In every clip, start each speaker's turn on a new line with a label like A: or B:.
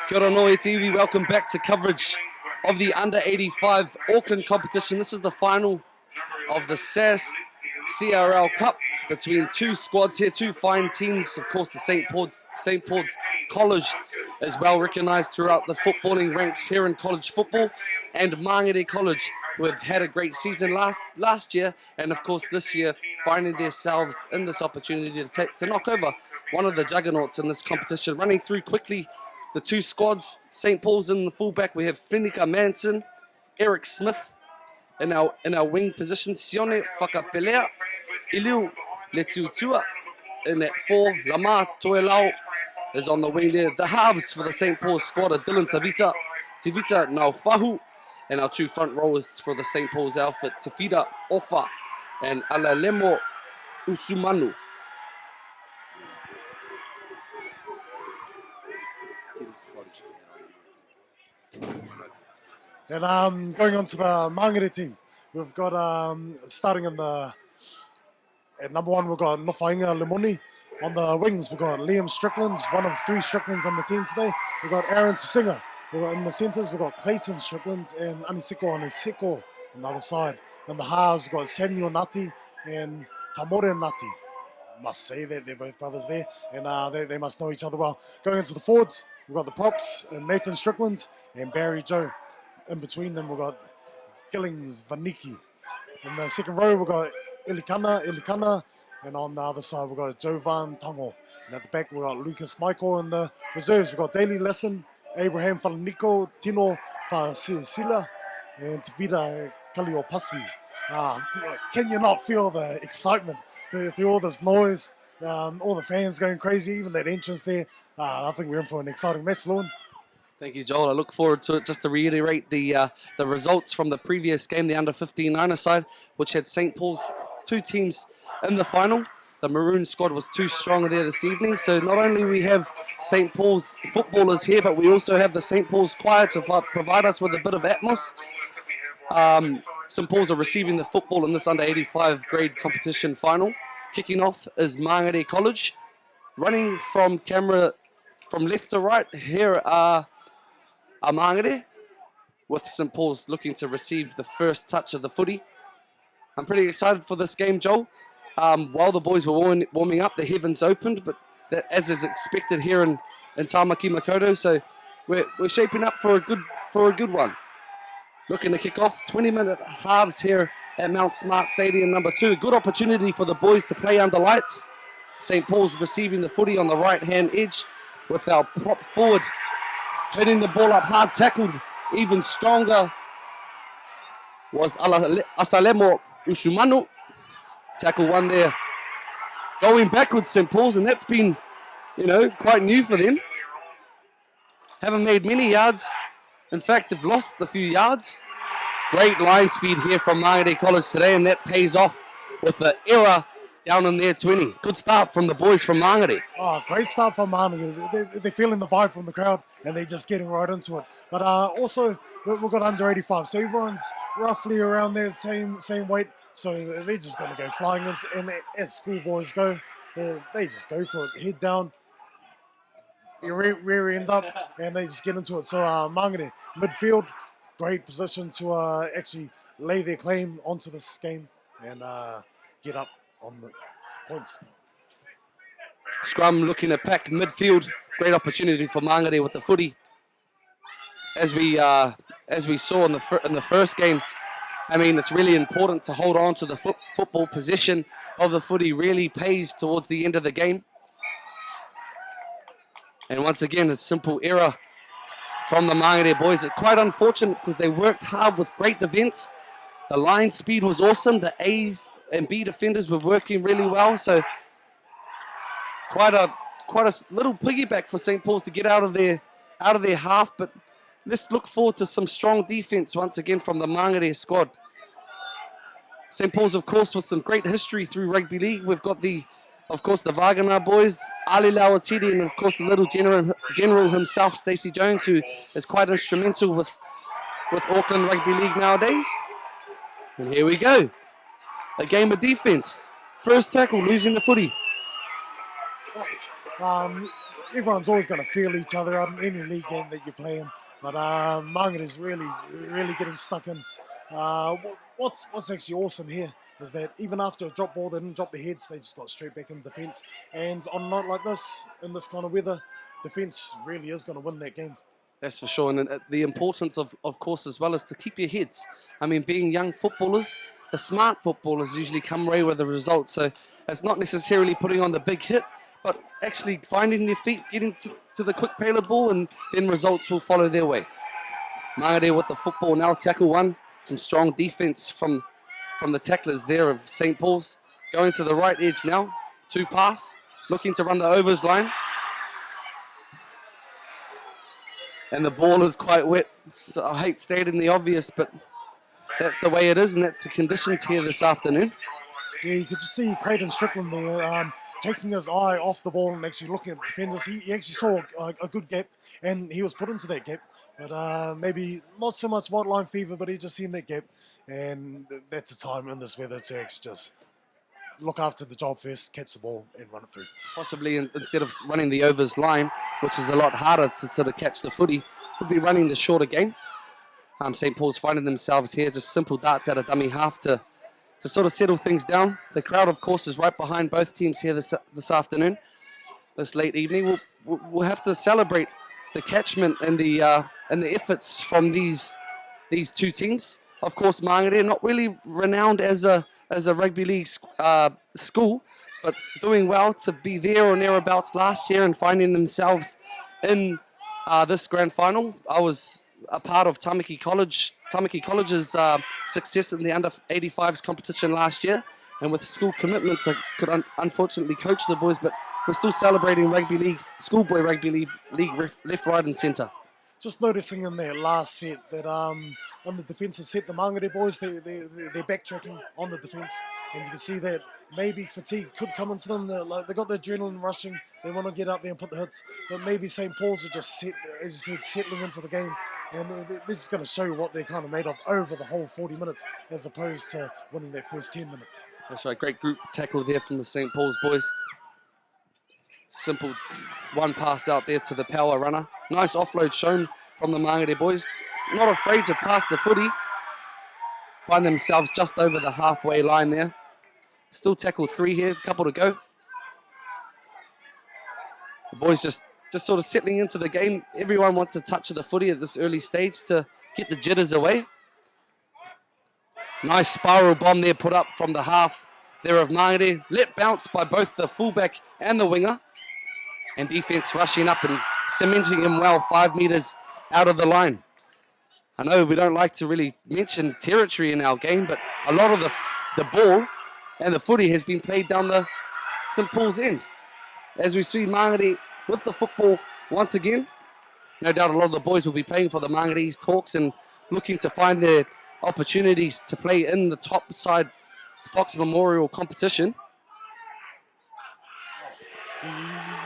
A: Kia ora noi TV, welcome back to coverage of the Under-85 Auckland competition. This is the final of the SAS CRL Cup between two squads here, two fine teams. Of course, the St. Paul's College is well recognised throughout the footballing ranks here in college football, and Mangere College, who have had a great season last year, and of course this year finding themselves in this opportunity to knock over one of the juggernauts in this competition. Running through quickly the two squads, St. Paul's in the fullback, we have Finika Manson, Eric Smith in our wing position, Sione Whakapelea, Iliu Letutua in at 4, Lamar Toelau is on the wing there. The halves for the St. Paul's squad are Dylan Tivita Naufahu, and our two front rowers for the St. Paul's outfit, Tafida Ofa and Alalemo Usumanu.
B: And going on to the Mangere team, we've got starting in at number 1, we've got Nofainga Limoni. On the wings, we've got Liam Strickland, one of 3 Stricklands on the team today. We've got Aaron Tusinga. We've got in the centres, we've got Clayton Strickland and Aniseko Aniseko on the other side. On the halves, we've got Samuel Nati and Tamore Nati. Must say that they're both brothers there, and they must know each other well. Going into the forwards, we've got the props, Nathan Strickland and Barry Joe. In between them, we've got Gillings Vaniki. In the second row, we've got Ilikana, and on the other side, we've got Jovan Tango. And at the back, we've got Lucas Michael. In the reserves, we've got Daily Lesson, Abraham Falaniko, Tino Fasila, and Tavida Kaliopasi. Can you not feel the excitement through all this noise, all the fans going crazy, even that entrance there? I think we're in for an exciting match, Lorne.
A: Thank you, Joel. I look forward to it. Just to reiterate the results from the previous game, the under-15 side, which had St. Paul's 2 teams in the final. The Maroon squad was too strong there this evening. So not only we have St. Paul's footballers here, but we also have the St. Paul's choir to provide us with a bit of atmos. St. Paul's are receiving the football in this under-85 grade competition final. Kicking off is Mangere College. Running from camera from left to right, here are Mangere, with St. Paul's looking to receive the first touch of the footy. I'm pretty excited for this game, Joel. While the boys were warming up, the heavens opened, but that, as is expected here in Tamaki Makaurau, so we're shaping up for a good one. Looking to kick off 20-minute halves here at Mount Smart Stadium number 2. Good opportunity for the boys to play under lights. St. Paul's receiving the footy on the right-hand edge with our prop forward hitting the ball up hard, tackled even stronger was Asalemo Usumanu. Tackle 1 there. Going backwards, St. Paul's, and that's been, quite new for them. Haven't made many yards. In fact, they've lost a few yards. Great line speed here from Mangere College today, and that pays off with the error down in their 20. Good start from the boys from Mangere.
B: Oh, great start from Mangere. They're feeling the vibe from the crowd, and they're just getting right into it. But also, we've got under 85, so everyone's roughly around their same weight, so they're just going to go flying. And as schoolboys go, they just go for it, head down, rear end up, and they just get into it. So Mangere, midfield, great position to actually lay their claim onto this game and get up on the points.
A: Scrum looking to pack midfield. Great opportunity for Mangere with the footy. As we saw in the first game, I mean, it's really important to hold on to the football possession of the footy. Really pays towards the end of the game. And once again, a simple error from the Mangere boys. It's quite unfortunate because they worked hard with great defence. The line speed was awesome. The A's and B defenders were working really well. So quite a little piggyback for St. Paul's to get out of their half. But let's look forward to some strong defence once again from the Mangere squad. St. Paul's, of course, with some great history through rugby league. We've got the Wagner boys, Ali Lauatiti, and of course the little general himself, Stacey Jones, who is quite instrumental with Auckland Rugby League nowadays. And here we go. A game of defence. First tackle, losing the footy.
B: everyone's always going to feel each other out in any league game that you're playing. But Mangere is really getting stuck in. What's actually awesome here is that even after a drop ball, they didn't drop their heads. They just got straight back in defence. And on a night like this, in this kind of weather, defence really is going to win that game.
A: That's for sure. And the importance of course, as well, is to keep your heads. I mean, being young footballers, the smart footballers usually come away with the result. So it's not necessarily putting on the big hit, but actually finding your feet, getting to the quick payload ball, and then results will follow their way. Mangere with the football now, tackle one. Some strong defense from the tacklers there of St. Paul's. Going to the right edge now. 2 pass, looking to run the overs line. And the ball is quite wet. So I hate stating the obvious, but that's the way it is, and that's the conditions here this afternoon.
B: Yeah, you could just see Clayton Strickland there taking his eye off the ball and actually looking at the defenders. He actually saw a good gap, and he was put into that gap. But maybe not so much white line fever, but he just seen that gap, and that's the time in this weather to actually just look after the job first, catch the ball, and run it through.
A: Possibly instead of running the overs line, which is a lot harder to sort of catch the footy, would be running the shorter game. St. Paul's finding themselves here, just simple darts out of dummy half to sort of settle things down. The crowd, of course, is right behind both teams here this afternoon, this late evening. We'll have to celebrate the catchment and the efforts from these two teams. Of course, Mangere not really renowned as a rugby league school, but doing well to be there or nearabouts last year and finding themselves in this grand final. I was a part of Tamaki College's success in the under-85s competition last year, and with school commitments I could unfortunately coach the boys, but we're still celebrating rugby league, schoolboy rugby league left, right and centre.
B: Just noticing in their last set that on the defensive set, the Mangere boys, they're backtracking on the defence, and you can see that maybe fatigue could come into them. They got the adrenaline rushing, they want to get out there and put the hits, but maybe St. Paul's are just, as you said, settling into the game, and they're just going to show what they're kind of made of over the whole 40 minutes, as opposed to winning their first 10 minutes.
A: That's right, great group tackle there from the St. Paul's boys. Simple one pass out there to the power runner. Nice offload shown from the Mangere boys. Not afraid to pass the footy. Find themselves just over the halfway line there. Still tackle 3 here, a couple to go. The boys just sort of settling into the game. Everyone wants a touch of the footy at this early stage to get the jitters away. Nice spiral bomb there put up from the half there of Mangere. Let bounce by both the fullback and the winger. And defense rushing up and cementing him well 5 meters out of the line. I know we don't like to really mention territory in our game, but a lot of the ball and the footy has been played down the St. Paul's end. As we see Mangere with the football once again, no doubt a lot of the boys will be playing for the Mangere East Hawks and looking to find their opportunities to play in the top side Fox Memorial competition.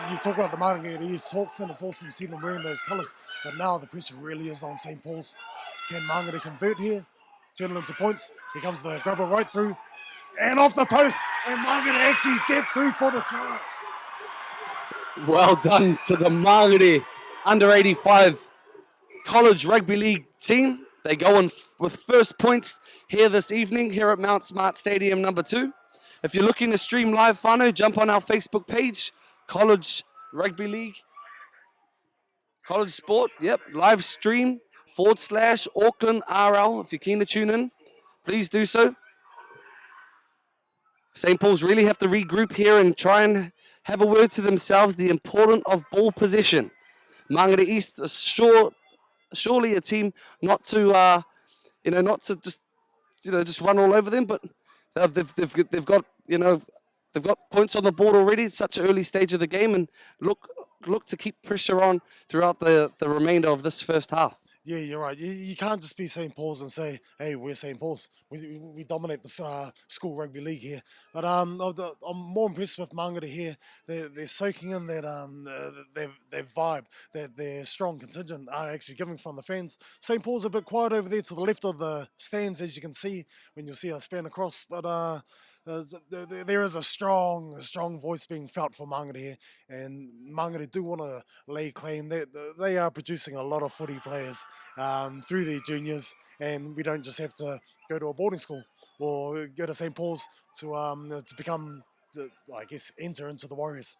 B: You talk about the Mangere East Hawks, and it's awesome seeing them wearing those colours, but now the pressure really is on St. Paul's. Can Mangere convert here? Turn it into points. Here comes the grabber right through, and off the post, and Mangere actually get through for the try.
A: Well done to the Mangere under-85 college rugby league team. They go in with first points here this evening here at Mount Smart Stadium number 2. If you're looking to stream live, whānau, jump on our Facebook page, College Rugby League, College Sport, yep, live stream / Auckland RL. If you're keen to tune in, please do so. St. Paul's really have to regroup here and try and have a word to themselves, the importance of ball possession. Mangere East is surely a team not to, not to just run all over them, but they've got, they've got points on the board already at such an early stage of the game, and look to keep pressure on throughout the remainder of this first half.
B: Yeah, you're right. You can't just be St. Paul's and say, hey, we're St. Paul's. We dominate the school rugby league here. But I'm more impressed with Mangere here. They're soaking in that their vibe, that their strong contingent are actually giving from the fans. St. Paul's a bit quiet over there to the left of the stands, as you can see when you see us span across. But there is a strong voice being felt for Mangere here, and Mangere do want to lay claim that they are producing a lot of footy players through their juniors, and we don't just have to go to a boarding school or go to St. Paul's to become, I guess, enter into the Warriors.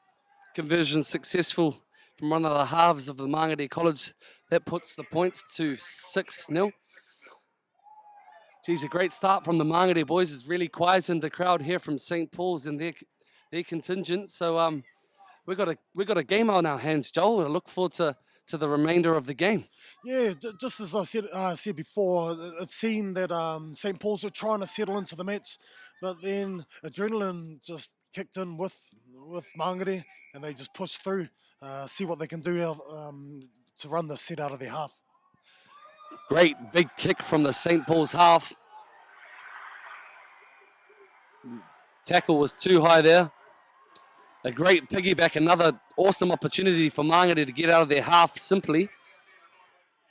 A: Conversion successful from one of the halves of the Mangere College. That puts the points to 6-0. Geez, a great start from the Mangere boys. It's really quietened the crowd here from St. Paul's and their contingent. So we got a game on our hands, Joel. I look forward to the remainder of the game.
B: Yeah, just as I said before, it seemed that St. Paul's were trying to settle into the match, but then adrenaline just kicked in with Mangere, and they just pushed through, see what they can do to run the set out of their half.
A: Great big kick from the St. Paul's half. Tackle was too high there. A great piggyback, another awesome opportunity for Mangere to get out of their half simply.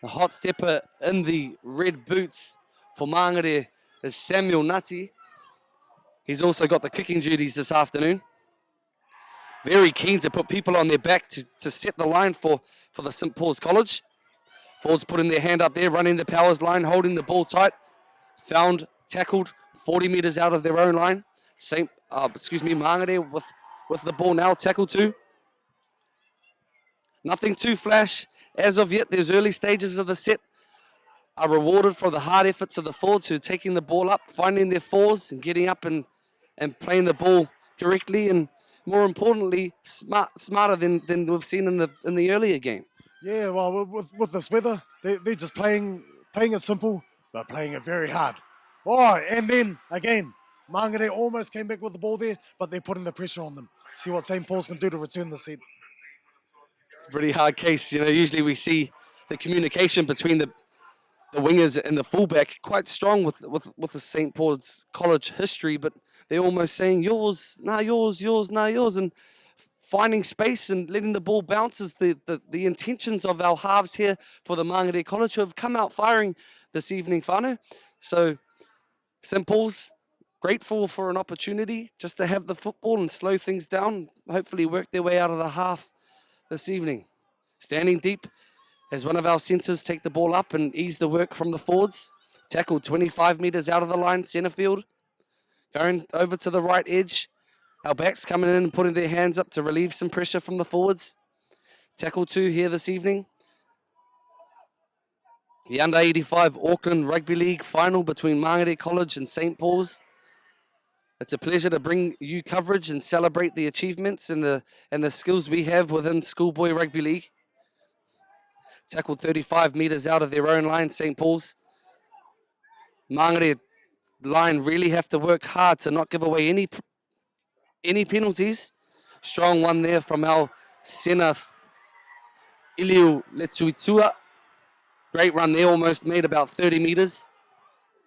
A: A hot stepper in the red boots for Mangere is Samuel Nati. He's also got the kicking duties this afternoon. Very keen to put people on their back to set the line for the St. Paul's College. Forwards putting their hand up there, running the powers line, holding the ball tight. Found, tackled 40 metres out of their own line. Mangere with the ball now, tackle two. Nothing too flash as of yet. There's early stages of the set are rewarded for the hard efforts of the forwards who are taking the ball up, finding their fours and getting up and playing the ball correctly and more importantly, smarter than we've seen in the earlier game.
B: Yeah, well, with this weather, they're just playing it simple, but playing it very hard. Oh, and then again, Mangere almost came back with the ball there, but they're putting the pressure on them. See what St. Paul's can do to return the set.
A: Pretty hard case. Usually we see the communication between the wingers and the fullback quite strong with the St. Paul's College history, but they're almost saying yours, nah yours, yours, nah yours, and finding space and letting the ball bounce is the intentions of our halves here for the Mangere College who have come out firing this evening, whānau. So St. Paul's grateful for an opportunity just to have the football and slow things down, hopefully work their way out of the half this evening. Standing deep as one of our centres take the ball up and ease the work from the forwards. Tackle 25 metres out of the line, centre field. Going over to the right edge. Our backs coming in and putting their hands up to relieve some pressure from the forwards. Tackle two here this evening. The Under-85 Auckland Rugby League final between Mangere College and St. Paul's. It's a pleasure to bring you coverage and celebrate the achievements and the skills we have within Schoolboy Rugby League. Tackled 35 metres out of their own line, St. Paul's. Mangere line really have to work hard to not give away any penalties. Strong one there from our centre, Iliu Letuitua. Great run there, almost made about 30 metres.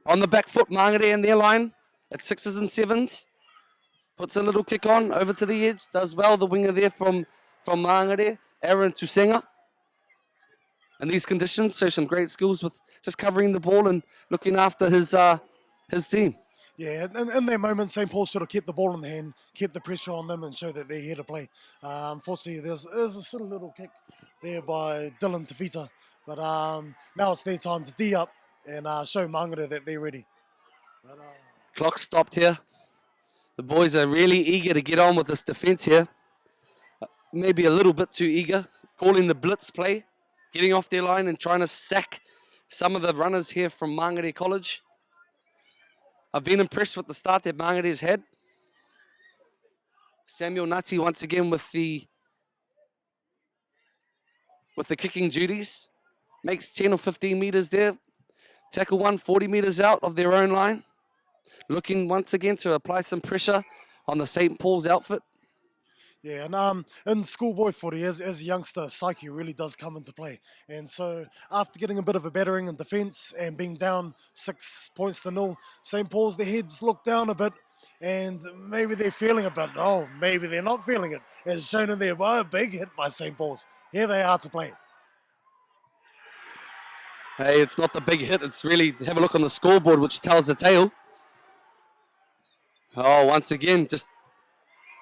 A: On the back foot, Mangere and their line at 6s and 7s. Puts a little kick on, over to the edge. Does well, the winger there from Mangere, Aaron Tusenga. And these conditions show some great skills with just covering the ball and looking after his team.
B: Yeah, in that moment, St. Paul sort of kept the ball in the hand, kept the pressure on them and showed that they're here to play. Unfortunately, there's a sort of little kick there by Dylan Tavita. But now it's their time to D up and show Mangere that they're ready.
A: Clock stopped here. The boys are really eager to get on with this defence here. Maybe a little bit too eager. Calling the blitz play, getting off their line and trying to sack some of the runners here from Mangere College. I've been impressed with the start that Mangere's had. Samuel Nati once again with the kicking duties. Makes 10 or 15 metres there. Tackle one, 40 metres out of their own line. Looking once again to apply some pressure on the St. Paul's outfit.
B: Yeah, and in schoolboy footy, as a youngster, psyche really does come into play. And so after getting a bit of a battering in defence and being down 6 points to 0, St. Paul's, their heads look down a bit and maybe they're feeling a bit. Oh, maybe they're not feeling it. As shown in there by a big hit by St. Paul's. Here they are to play.
A: Hey, it's not the big hit. It's really, have a look on the scoreboard, which tells the tale. Oh, once again, just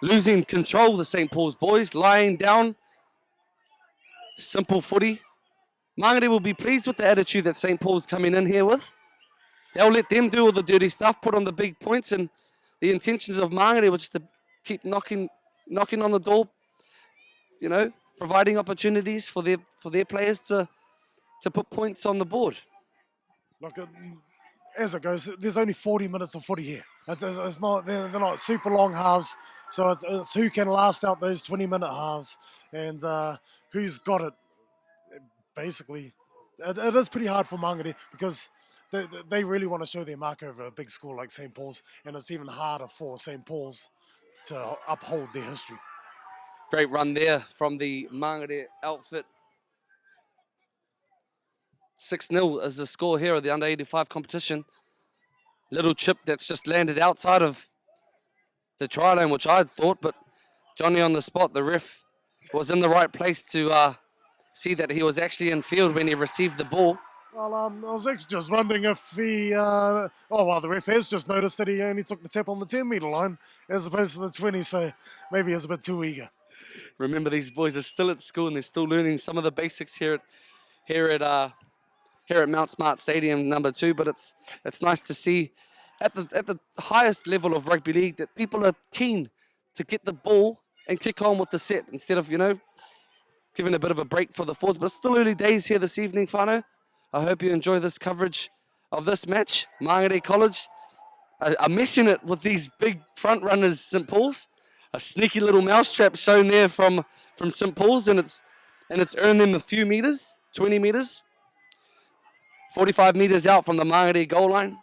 A: losing control, the St. Paul's boys, lying down. Simple footy. Mangere will be pleased with the attitude that St. Paul's coming in here with. They'll let them do all the dirty stuff, put on the big points, and the intentions of Mangere was just to keep knocking on the door, you know, providing opportunities for their players to put points on the board.
B: Look, as it goes, there's only 40 minutes of footy here. It's not they're not super long halves, so it's who can last out those 20-minute halves and who's got it. Basically, it is pretty hard for Mangere because they really want to show their mark over a big school like St. Paul's, and it's even harder for St. Paul's to uphold their history.
A: Great run there from the Mangere outfit. 6-0 is the score here of the under-85 competition. Little chip that's just landed outside of the try line, which I had thought, but Johnny on the spot, the ref, was in the right place to see that he was actually in field when he received the ball.
B: Well, I was actually just wondering if he... the ref has just noticed that he only took the tap on the 10-metre line as opposed to the 20, so maybe he was a bit too eager.
A: Remember, these boys are still at school and they're still learning some of the basics here at Mount Smart Stadium number 2, but it's nice to see at the highest level of rugby league that people are keen to get the ball and kick on with the set instead of, giving a bit of a break for the forwards. But it's still early days here this evening, whānau. I hope you enjoy this coverage of this match. Mangere College are messing it with these big front runners, St. Paul's. A sneaky little mousetrap shown there from St. Paul's, and it's earned them a few meters, 20 meters. 45 meters out from the Mangere goal line.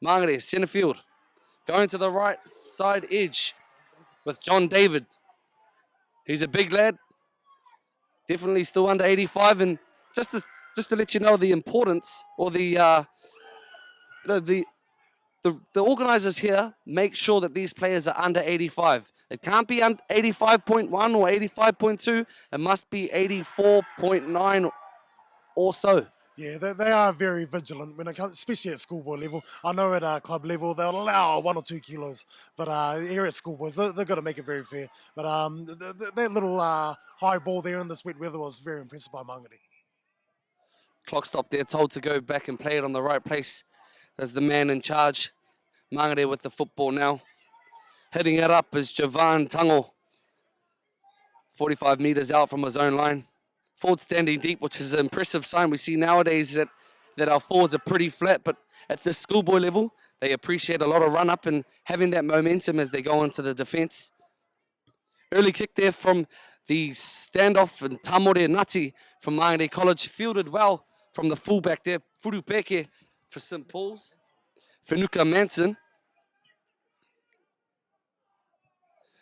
A: Mangere, centre field. Going to the right side edge with John David. He's a big lad. Definitely still under 85. And just to let you know the importance or the organisers here make sure that these players are under 85. It can't be 85.1 or 85.2. It must be 84.9 or so.
B: Yeah, they are very vigilant when it comes, especially at schoolboy level. I know at club level they'll allow 1 or 2 kilos, but here at schoolboys they've got to make it very fair. But that little high ball there in this wet weather was very impressive by Mangere.
A: Clock stop there, told to go back and play it on the right place. There's the man in charge. Mangere with the football now. Hitting it up is Javan Tango. 45 meters out from his own line. Forward standing deep, which is an impressive sign. We see nowadays that our forwards are pretty flat, but at this schoolboy level, they appreciate a lot of run up and having that momentum as they go into the defense. Early kick there from the standoff, and Tamore Nati from Mangere College fielded well from the fullback there, Furupeke for St. Paul's. Fenuka Manson.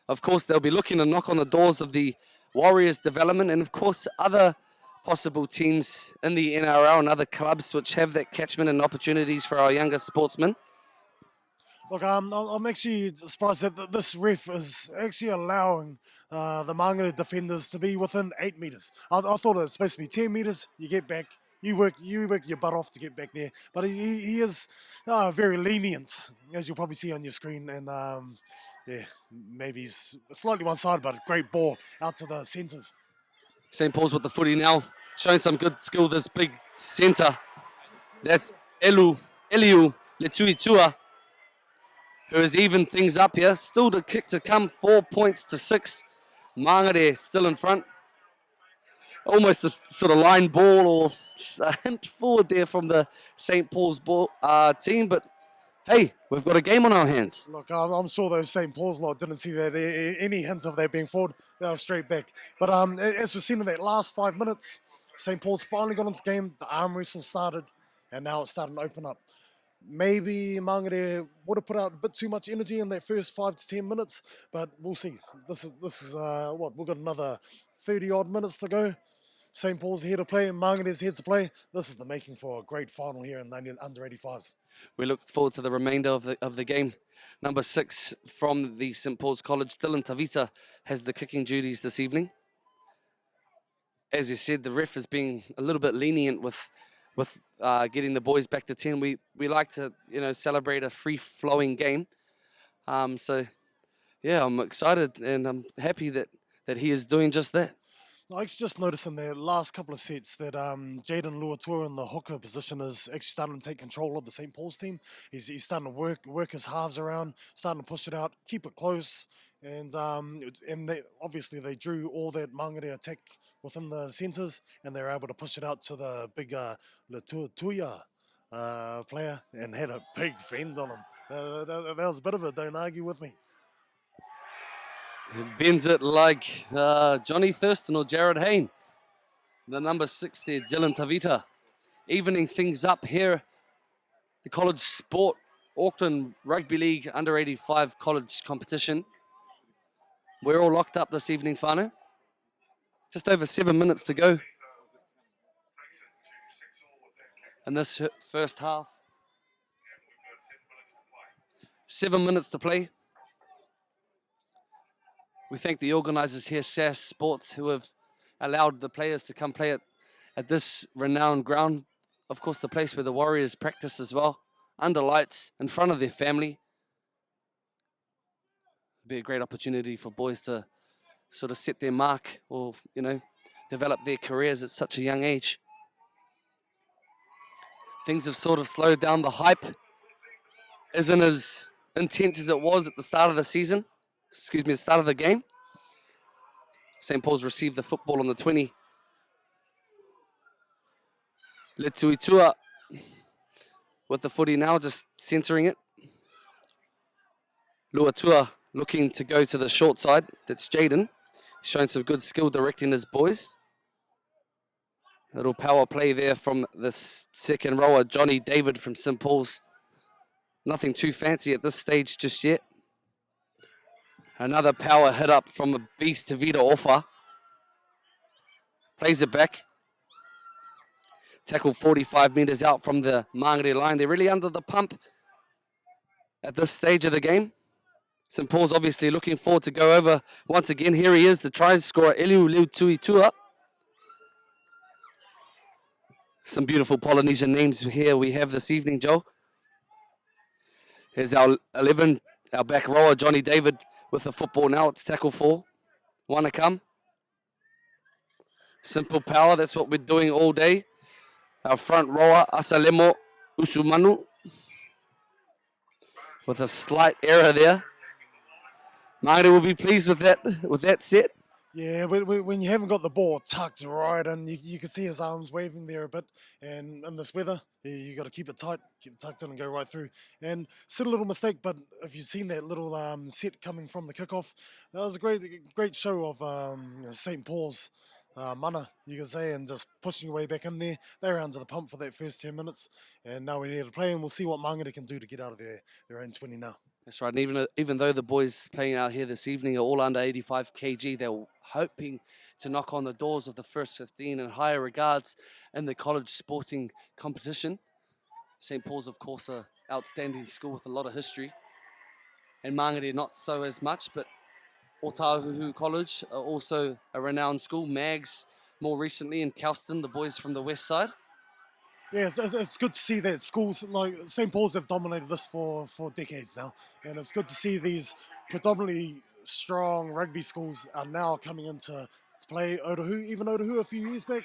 A: Of course, they'll be looking to knock on the doors of the Warriors development and, of course, other possible teams in the NRL and other clubs which have that catchment and opportunities for our younger sportsmen.
B: Look, I'm actually surprised that this ref is actually allowing the Mangere defenders to be within 8 meters. I thought it was supposed to be 10 meters. You get back, you work your butt off to get back there. But he is very lenient, as you'll probably see on your screen. And yeah, maybe he's slightly one-sided, but a great ball out to the centres.
A: St. Paul's with the footy now, showing some good skill, this big centre. That's Eliu Letuitua, who has evened things up here. Still the kick to come, 4 points to 6. Mangere still in front. Almost a sort of line ball or a hint forward there from the St. Paul's team, but hey, we've got a game on our hands.
B: Look, I'm sure those St. Paul's lot didn't see that any hint of that being forward. They were straight back. But as we've seen in that last 5 minutes, St. Paul's finally got into the game. The arm wrestle started, and now it's starting to open up. Maybe Mangere would have put out a bit too much energy in that first 5 to 10 minutes, but we'll see. This is what, we've got another 30-odd minutes to go. St. Paul's here to play and Mangere's here to play. This is the making for a great final here in the under-85s.
A: We look forward to the remainder of the game. Number 6 from the St. Paul's College, Dylan Tavita, has the kicking duties this evening. As you said, the ref is being a little bit lenient with getting the boys back to 10. We like to celebrate a free-flowing game. So yeah, I'm excited and I'm happy that he is doing just that.
B: I just noticed in their last couple of sets that Jaden Luatua in the hooker position is actually starting to take control of the St. Paul's team. He's starting to work his halves around, starting to push it out, keep it close, and obviously they drew all that Mangere attack within the centres, and they were able to push it out to the big Latuatuia player and had a big fend on him. That was a bit of a don't argue with me.
A: He bends it like Johnny Thurston or Jared Hayne. The number 6 there, Dylan Tavita, evening things up here. The college sport, Auckland Rugby League Under-85 college competition. We're all locked up this evening, whānau. Just over 7 minutes to go in this first half. 7 minutes to play. We thank the organisers here, SAS Sports, who have allowed the players to come play at this renowned ground. Of course, the place where the Warriors practice as well, under lights, in front of their family. It'd be a great opportunity for boys to sort of set their mark or, develop their careers at such a young age. Things have sort of slowed down. The hype isn't as intense as it was at the start of the season. The start of the game. St. Paul's received the football on the 20. Letuitua with the footy now, just centering it. Luatua looking to go to the short side. That's Jaden. Showing some good skill directing his boys. Little power play there from the second rower, Johnny David from St. Paul's. Nothing too fancy at this stage just yet. Another power hit up from a beast to Vita Offa. Plays it back. Tackle 45 metres out from the Mangere line. They're really under the pump at this stage of the game. St. Paul's obviously looking forward to go over once again. Here he is, the try scorer, Eliu Liutuitua. Some beautiful Polynesian names here we have this evening, Joe. Here's our 11, our back rower, Johnny David, with the football now. It's tackle 4. One to come. Simple power, that's what we're doing all day. Our front rower, Asalemo Usumanu, with a slight error there. Mangere will be pleased with that set.
B: Yeah, when you haven't got the ball tucked right, and you can see his arms waving there a bit, and in this weather, you got to keep it tight, keep it tucked in and go right through. And still a little mistake, but if you've seen that little set coming from the kickoff, that was a great show of St. Paul's mana, you can say, and just pushing your way back in there. They were under the pump for that first 10 minutes, and now we're here to play, and we'll see what Mangere can do to get out of their own 20 now.
A: That's right, and even though the boys playing out here this evening are all under 85 kg, they're hoping to knock on the doors of the first 15 in higher regards in the college sporting competition. St. Paul's, of course, an outstanding school with a lot of history, and Mangere not so as much, but Otahuhu College are also a renowned school. Mags more recently in Kelston, the boys from the west side.
B: Yeah, it's good to see that schools like St. Paul's have dominated this for decades now. And it's good to see these predominantly strong rugby schools are now coming into play. Even Otahu a few years back,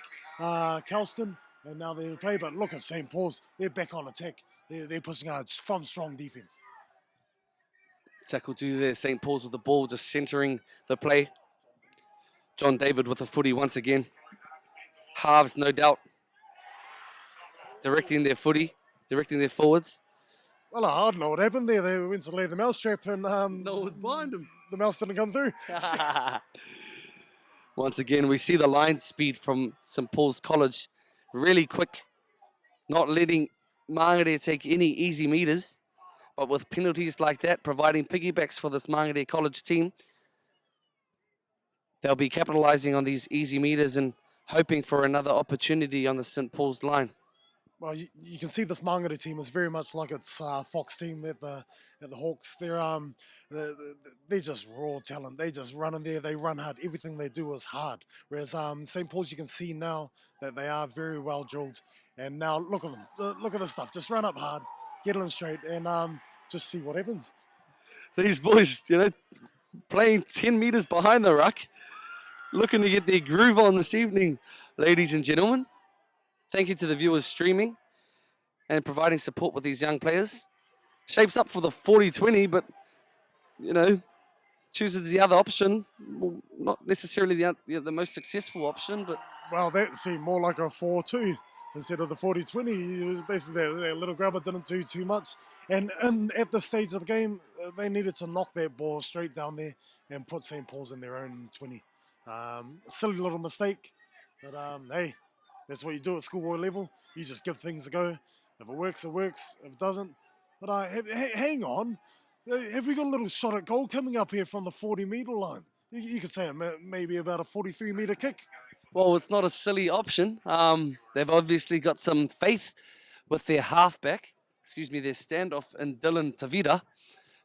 B: Kelston, and now they play. But look at St. Paul's, they're back on attack. They're pushing out from strong defense.
A: Tackle 2 there, St. Paul's with the ball, just centering the play. John David with the footy once again. Halves, no doubt. Directing their footy, directing their forwards.
B: Well, I don't know what happened there. They went to lay the mousetrap and
A: no, it was behind them.
B: The mouse didn't come through.
A: Once again, we see the line speed from St. Paul's College really quick, not letting Mangere take any easy meters, but with penalties like that, providing piggybacks for this Mangere College team, they'll be capitalizing on these easy meters and hoping for another opportunity on the St. Paul's line.
B: Well, you can see this Mangere team is very much like its Fox team at the Hawks. They're just raw talent. They just run in there. They run hard. Everything they do is hard. Whereas St. Paul's, you can see now that they are very well drilled. And now look at them. Look at this stuff. Just run up hard, get in straight, and just see what happens.
A: These boys, playing 10 meters behind the ruck, looking to get their groove on this evening, ladies and gentlemen. Thank you to the viewers streaming and providing support with these young players. Shapes up for the 40-20, but, chooses the other option. Well, not necessarily the most successful option, but...
B: Well, that seemed more like a 4-2 instead of the 40-20. It was basically that little grabber didn't do too much. And at this stage of the game, they needed to knock that ball straight down there and put St. Paul's in their own 20. Silly little mistake, but hey, that's what you do at schoolboy level. You just give things a go. If it works, it works. If it doesn't, but hang on. Have we got a little shot at goal coming up here from the 40-meter line? You could say maybe about a 43-meter kick.
A: Well, it's not a silly option. They've obviously got some faith with their halfback, their standoff in Dylan Tavita,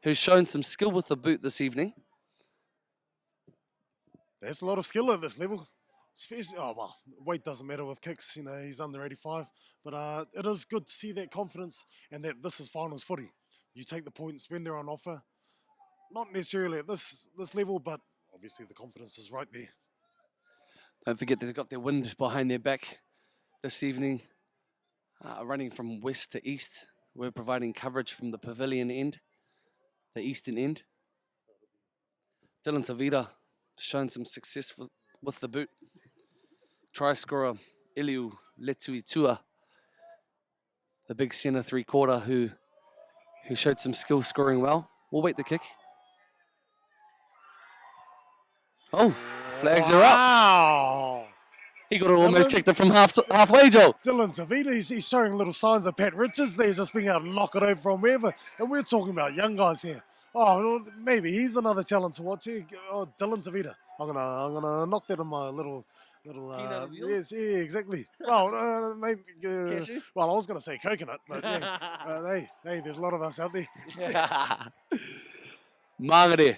A: who's shown some skill with the boot this evening.
B: There's a lot of skill at this level. Especially, weight doesn't matter with kicks. He's under 85. But it is good to see that confidence and that this is finals footy. You take the points when they're on offer. Not necessarily at this level, but obviously the confidence is right there.
A: Don't forget they've got their wind behind their back this evening, running from west to east. We're providing coverage from the pavilion end, the eastern end. Dylan Tavita shown some success with the boot. Try scorer Iliu Letuitua, the big centre three-quarter who showed some skill scoring well. We'll wait the kick. Oh, flags are up.
B: Wow!
A: He got almost kicked it from halfway, Joel.
B: Dylan Tavita, he's showing little signs of Pat Richards there, just being able to knock it over from wherever. And we're talking about young guys here. Oh, maybe he's another talent to watch here. Oh, Dylan Tavita. I'm gonna knock that in my little. Yes, yeah, exactly. Well, maybe. Well, I was gonna say coconut, but yeah. Hey, there's a lot of us out there.
A: Mangere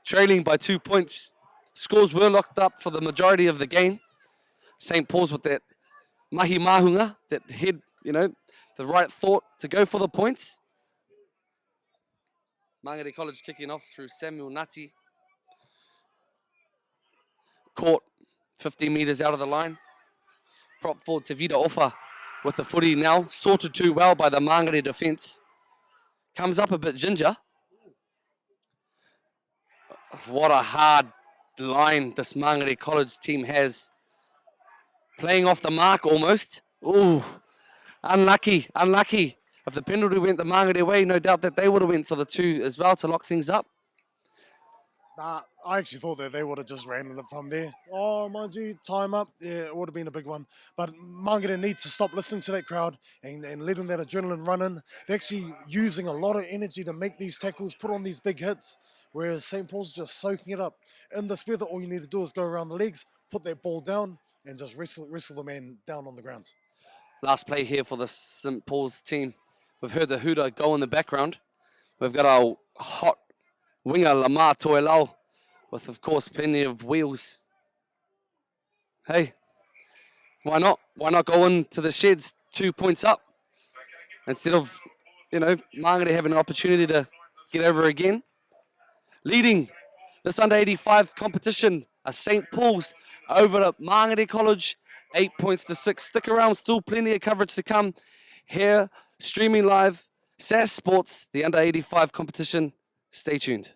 A: trailing by 2 points. Scores were locked up for the majority of the game. St. Paul's with that mahi mahunga, that head, the right thought to go for the points. Mangere College kicking off through Samuel Nati. Caught 15 metres out of the line. Prop forward Tavita Ofa with the footy now. Sorted too well by the Mangere defence. Comes up a bit ginger. What a hard line this Mangere College team has. Playing off the mark almost. Ooh, unlucky. If the penalty went the Mangere way, no doubt that they would have went for the 2 as well to lock things up.
B: Nah, I actually thought that they would have just ran it from there. Oh, mind you, time up. Yeah, it would have been a big one. But Mangere needs to stop listening to that crowd and letting that adrenaline run in. They're actually using a lot of energy to make these tackles, put on these big hits, whereas St. Paul's just soaking it up. In this weather, all you need to do is go around the legs, put that ball down, and just wrestle the man down on the ground.
A: Last play here for the St. Paul's team. We've heard the hooter go in the background. We've got our hot winger, Lamar Toelau, with, of course, plenty of wheels. Hey, why not? Why not go into the sheds 2 points up instead of, Mangere having an opportunity to get over again? Leading this under-85 competition, a St. Paul's over at Mangere College, 8 points to 6. Stick around, still plenty of coverage to come here, streaming live, SAS Sports, the under-85 competition. Stay tuned.